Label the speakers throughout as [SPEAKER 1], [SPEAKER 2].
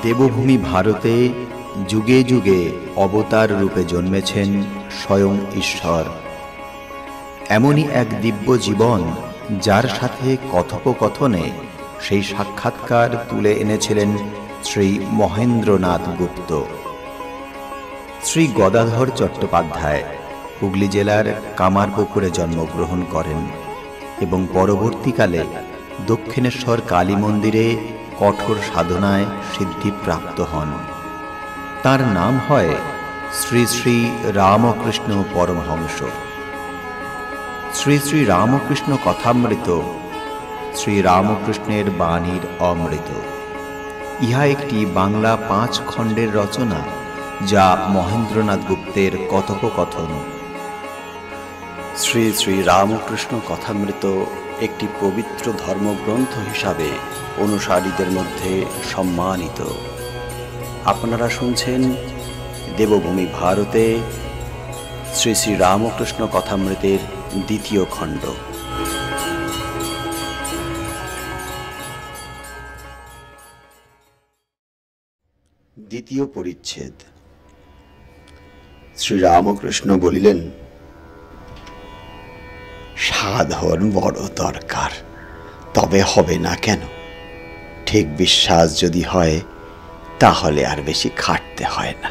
[SPEAKER 1] দেবভূমি ভারতে যুগে যুগে অবতার রূপে জন্মেছেন স্বয়ং ঈশ্বর। এমনই এক দিব্য জীবন যার সাথে কথোপকথনে সেই সাক্ষাৎকার তুলে এনেছিলেন শ্রী মহেন্দ্রনাথ গুপ্ত। শ্রী গদাধর চট্টোপাধ্যায় হুগলি জেলার কামারপুকুরে জন্মগ্রহণ করেন এবং পরবর্তীকালে দক্ষিণেশ্বর কালী মন্দিরে কঠোর সাধনায় সিদ্ধিপ্রাপ্ত হন। তার নাম হয় শ্রী শ্রী রামকৃষ্ণ পরমহংস। শ্রী শ্রী রামকৃষ্ণ কথামৃত শ্রী রামকৃষ্ণের বাণীর অমৃত। ইহা একটি বাংলা 5 খণ্ডের রচনা, যা মহেন্দ্রনাথ গুপ্তের কথোপকথন। শ্রী শ্রী রামকৃষ্ণ কথামৃত একটি পবিত্র ধর্মগ্রন্থ হিসাবে অনুসারীদের মধ্যে সম্মানিত। আপনারা শুনছেন দেবভূমি ভারতে শ্রী শ্রী রামকৃষ্ণ কথামৃতের 2য় খণ্ড। দ্বিতীয় পরিচ্ছেদ। শ্রীরামকৃষ্ণ বলিলেন, সাধন বড় দরকার, তবে হবে না কেন? ঠিক বিশ্বাস যদি হয় তাহলে আর বেশি খাটতে হয় না।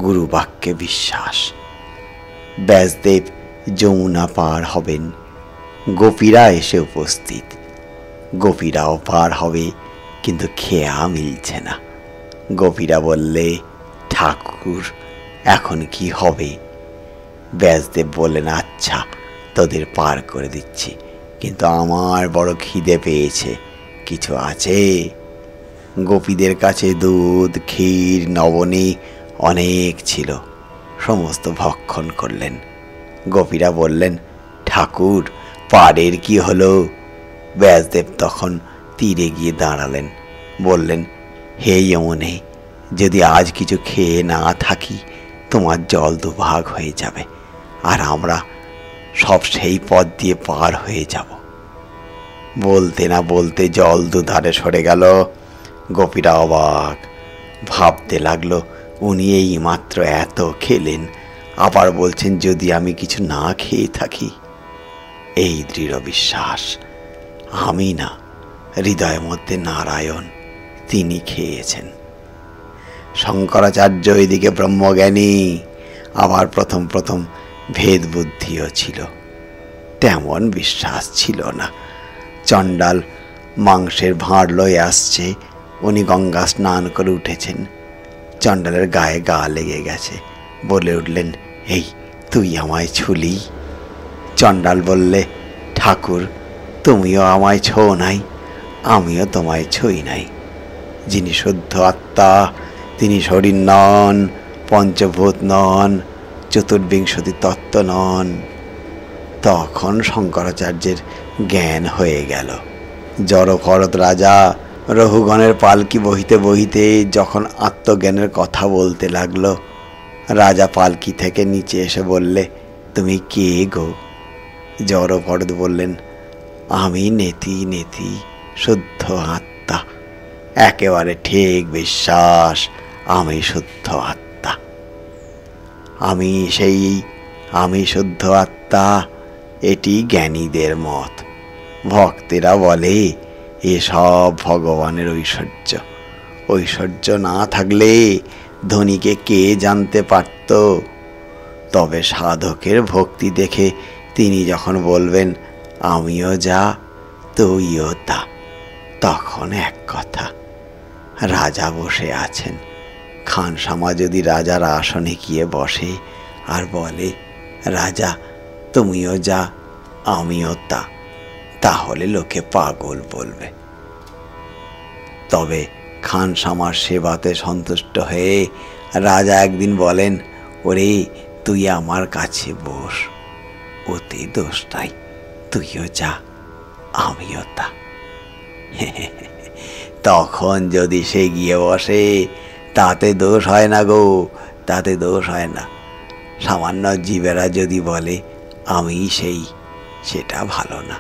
[SPEAKER 1] গুরু বাক্যে বিশ্বাস। ব্যাসদেব যমুনা পার হবেন, গোপীরা এসে উপস্থিত। গোপীরাও পার হবে, কিন্তু খেয়া মিলছে না। গোপীরা বললে, ঠাকুর এখন কি হবে? ব্যাসদেব বললেন, আচ্ছা তোদের পার করে দিচ্ছি, কিন্তু আমার বড় খিদে পেয়েছে, কিছু আছে? গোপীদের কাছে দুধ, ক্ষীর, নবনী অনেক ছিল, সমস্ত ভক্ষণ করলেন। গোপীরা বললেন, ঠাকুর পারের কি হলো? ব্যাসদেব তখন তীরে গিয়ে দাঁড়ালেন, বললেন, হে যমুনে, যদি আজ কিছু খেয়ে না থাকি তোমার জল দুভাগ হয়ে যাবে, আর আমরা সব সেই পথ দিয়ে পার হয়ে যাব। বলতে না বলতে জল দুধারে সরে গেল। গোপীরা অবাক, ভাবতে লাগলো, উনি এই মাত্র এত খেলেন, আবার বলছেন যদি আমি কিছু না খেয়ে থাকি। এই দৃঢ় বিশ্বাস, আমি না, হৃদয়ের মধ্যে নারায়ণ, তিনি খেয়েছেন। শঙ্করাচার্য এদিকে ব্রহ্মজ্ঞানী, আবার প্রথম প্রথম ভেদ বুদ্ধিও ছিল, তেমন বিশ্বাস ছিল না। চণ্ডাল মাংসের ভাঁড় লয়ে আসছে, উনি গঙ্গা স্নান করে উঠেছেন। চণ্ডালের গায়ে গা লেগে গেছে, বলে উঠলেন, এই তুই আমায় ছুলি? চণ্ডাল বললে, ঠাকুর তুমিও আমায় ছো নাই, আমিও তোমায় ছুঁই নাই। যিনি শুদ্ধ আত্মা, তিনি শরীর নন, পঞ্চভূত নন, চতুর্বিংশতি তত্ত্ব নন। তখন শঙ্করাচার্যের জ্ঞান হয়ে গেল। জড়ভরত রাজা রঘুগণের পালকি বহিতে বহিতে যখন আত্মজ্ঞানের কথা বলতে লাগলো, রাজা পালকি থেকে নিচে এসে বললে, তুমি কে গো? জড়ভরত বললেন, আমি নেতি নেতি শুদ্ধ আত্মা। একেবারে ঠিক বিশ্বাস, আমি শুদ্ধ আত্মা। আমি শুদ্ধ আত্মা, এটি জ্ঞানীদের মত। ভক্তেরা বলে এসব ভগবানের ঐশ্বর্য। ঐশ্বর্য না থাকলে ধনীকে কে জানতে পারত? তবে সাধকের ভক্তি দেখে তিনি যখন বলবেন, আমিও যা তুইও তা, তখন এক কথা। রাজা বসে আছেন, খানসামা যদি রাজার আসনে গিয়ে বসে আর বলে, রাজা তুমিও যা আমিও তা, তাহলে লোকে পাগল বলবে। তবে খানসামার সেবাতে সন্তুষ্ট হয়ে রাজা একদিন বলেন, ওরে তুই আমার কাছে বস, ওতে দোষ নাই, তুইও যা আমিও তা। তখন যদি সে গিয়ে বসে, তাতে দোষ হয় না গো, তাতে দোষ হয় না। সামান্য জীবেরা যদি বলে আমি সেই, সেটা ভালো না।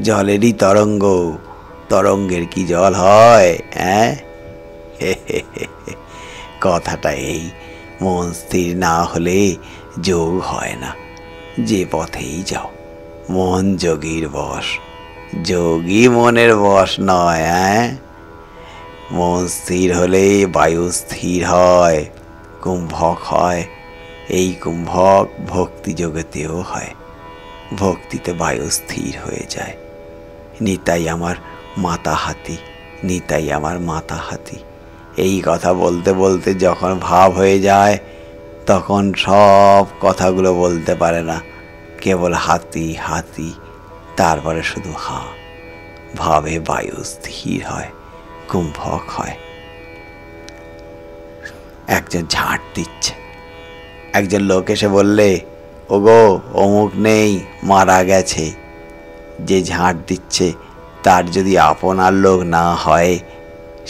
[SPEAKER 1] জলেরই তরঙ্গ, তরঙ্গের কি জল হয়? কথাটা এই, মন স্থির না হলে যোগ হয় না। যে পথেই যাও, মন যোগীর বশ, যোগী মনের বশ নয়। মন স্থির হলে বায়ু স্থির হয়, কুম্ভক হয়। এই কুম্ভক ভক্তি জগতেও হয়, ভক্তিতে বায়ু স্থির হয়ে যায়। নিতাই আমার মাতা হাতি, নিতাই আমার মাতা হাতি। এই কথা বলতে বলতে যখন ভাব হয়ে যায়, তখন সব কথাগুলো বলতে পারে না, কেবল হাতি হাতি, তারপরে শুধু হা। ভাবে বায়ু স্থির হয়, কুম্ভক হয়। একজন ঝাঁট দিচ্ছে, একজন লোক এসে বললে, ওগো অমুক নেই, মারা গেছে। যে ঝাঁট দিচ্ছে তার যদি আপনার লোক না হয়,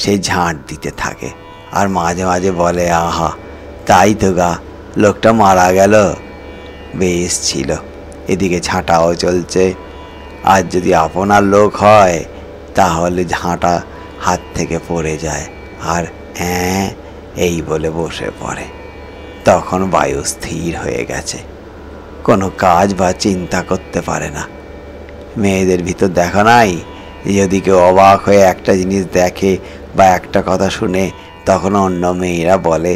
[SPEAKER 1] সে ঝাঁট দিতে থাকে আর মাঝে মাঝে বলে, আহা তাই তো গা, লোকটা মারা গেল, বেশ ছিল। এদিকে ঝাঁটাও চলছে। আর যদি আপনার লোক হয়, তাহলে ঝাঁটা হাত থেকে পড়ে যায় আর এই বলে বসে পড়ে। তখন বায়ু স্থির হয়ে গেছে, কোনো কাজ বা চিন্তা করতে পারে না। মেয়েদের ভিতর দেখা নাই, যদি কেউ অবাক হয়ে একটা জিনিস দেখে বা একটা কথা শুনে, তখন অন্য মেয়েরা বলে,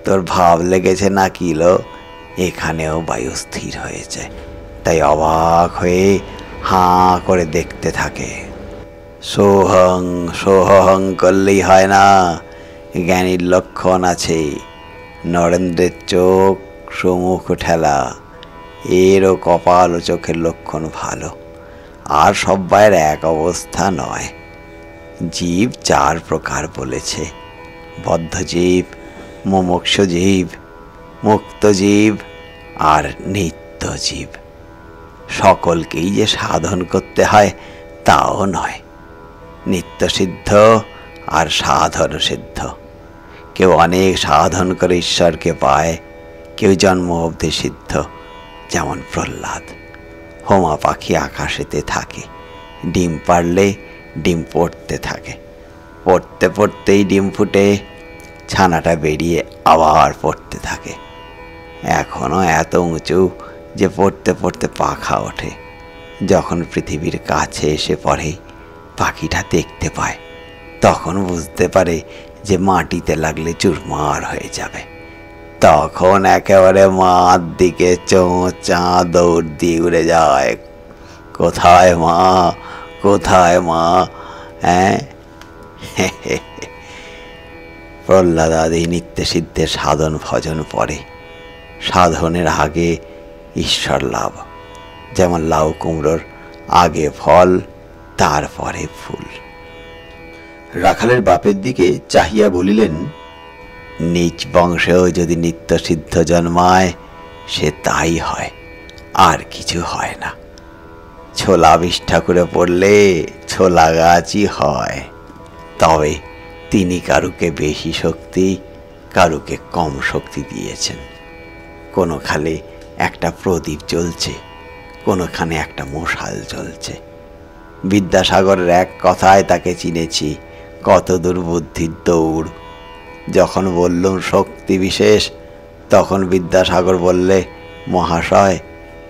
[SPEAKER 1] তোর ভাব লেগেছে না কি লো? এখানেও বায়ু স্থির হয়েছে, তাই অবাক হয়ে হাঁ করে দেখতে থাকে। সোহং সোহং করলেই হয় না, জ্ঞানীর লক্ষণ আছে। নরেন্দ্রের চোখ সমুখ ঠেলা, এরও কপাল ও চোখের লক্ষণ ভালো। আর সব্বাইয়ের এক অবস্থা নয়। জীব 4 প্রকার বলেছে, বদ্ধ জীব, মুমুক্ষ জীব, মুক্ত জীব আর নিত্য জীব। সকলকেই যে সাধন করতে হয় তাও নয়। নিত্য সিদ্ধ আর সাধন সিদ্ধ। কেউ অনেক সাধন করে ঈশ্বরকে পায়, কেউ জন্ম অবধি সিদ্ধ। যেমন প্রহ্লাদ। হোমা পাখি আকাশেতে থাকে, ডিম পাড়লে ডিম পড়তে থাকে, পড়তে পড়তেই ডিম ফুটে, ছানাটা বেরিয়ে আবার পড়তে থাকে। এখনও এত উঁচু যে পড়তে পড়তে পাখা ওঠে। যখন পৃথিবীর কাছে এসে পড়ে, পাখিটা দেখতে পায়, তখন বুঝতে পারে যে মাটিতে লাগলে চুরমার হয়ে যাবে। তখন একেবারে মার দিকে চোঁচা দৌড় দিয়ে উড়ে যায়। কোথায় মা, কোথায় মা? প্রহ্লাদ আদি নিত্য সিদ্ধের সাধন ভজন পরে। সাধনের আগে ঈশ্বর লাভ। যেমন লাউ কুমড়োর আগে ফল, তারপরে ফুল।
[SPEAKER 2] রাখালের বাপের দিকে চাহিয়া বলিলেন,
[SPEAKER 1] নিজ বংশেও যদি নিত্য সিদ্ধ জন্মায়, সে তাই হয়, আর কিছু হয় না। ছোলা বিষ্ঠা করে পড়লে ছোলা গাছই হয়। তবে তিনি কারুকে বেশি শক্তি, কারুকে কম শক্তি দিয়েছেন। কোনোখানে একটা প্রদীপ জ্বলছে, কোনোখানে একটা মশাল জ্বলছে। বিদ্যাসাগরের এক কথায় তাকে চিনেছি, কত দূর বুদ্ধির দৌড়। যখন বললুম শক্তি বিশেষ, তখন বিদ্যাসাগর বললে, মহাশয়,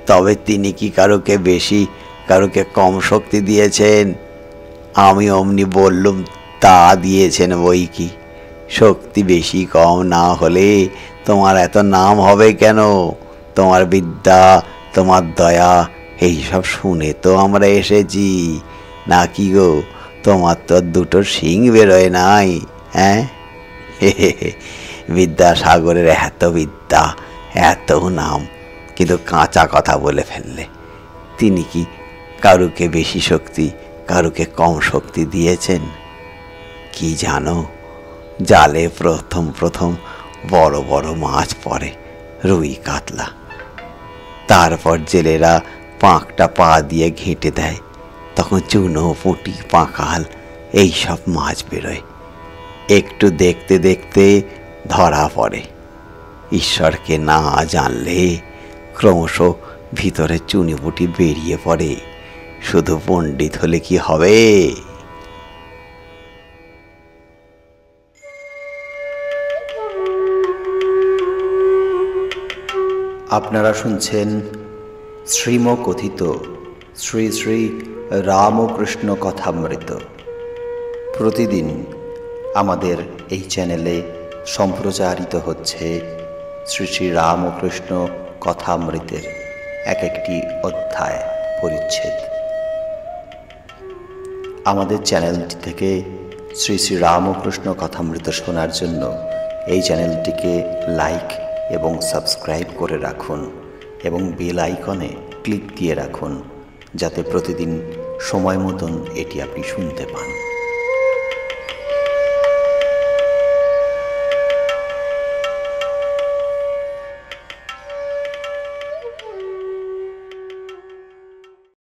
[SPEAKER 1] তবে তিনি কি কারুকে বেশি, কারুকে কম শক্তি দিয়েছেন? আমি অমনি বললুম, তা দিয়েছেন বই কি। শক্তি বেশি কম না হলে তোমার এত নাম হবে কেন? তোমার বিদ্যা, তোমার দয়া, এইসব শুনে তো আমরা এসেছি, নাকি গো? তোমার তো 2টো শিং বেরোয় নাই। বিদ্যাসাগরের এত বিদ্যা, এত নাম, কিন্তু কাঁচা কথা বলে ফেললে। তিনি কি কারুকে বেশি শক্তি, কারুকে কম শক্তি দিয়েছেন? কি জানো, জালে প্রথম প্রথম বড় বড় মাছ পড়ে, রুই কাতলা। তারপর জেলেরা পাঁকটা পা দিয়ে ঘেঁটে দেয়, তখন চুনো, পুঁটি, পাঁকাল এইসব মাছ বেরোয়। একটু দেখতে দেখতে ধরা পড়ে। ঈশ্বরকে না জানলে ক্রমশ ভিতরে চুনিপুটি বেরিয়ে পড়ে। শুধু পণ্ডিত হলে কি হবে?
[SPEAKER 2] আপনারা শুনছেন শ্রীমকথিত শ্রী শ্রী রামকৃষ্ণ কথামৃত। প্রতিদিন আমাদের এই চ্যানেলে সম্প্রচারিত হচ্ছে শ্রী শ্রী রামকৃষ্ণ কথামৃতের এক একটি অধ্যায় পরিচ্ছেদ। আমাদের চ্যানেলটি থেকে শ্রী শ্রী রামকৃষ্ণ কথামৃত শোনার জন্য এই চ্যানেলটিকে লাইক এবং সাবস্ক্রাইব করে রাখুন এবং বেল আইকনে ক্লিক দিয়ে রাখুন, যাতে প্রতিদিন সময় মতন এটি আপনি শুনতে পান।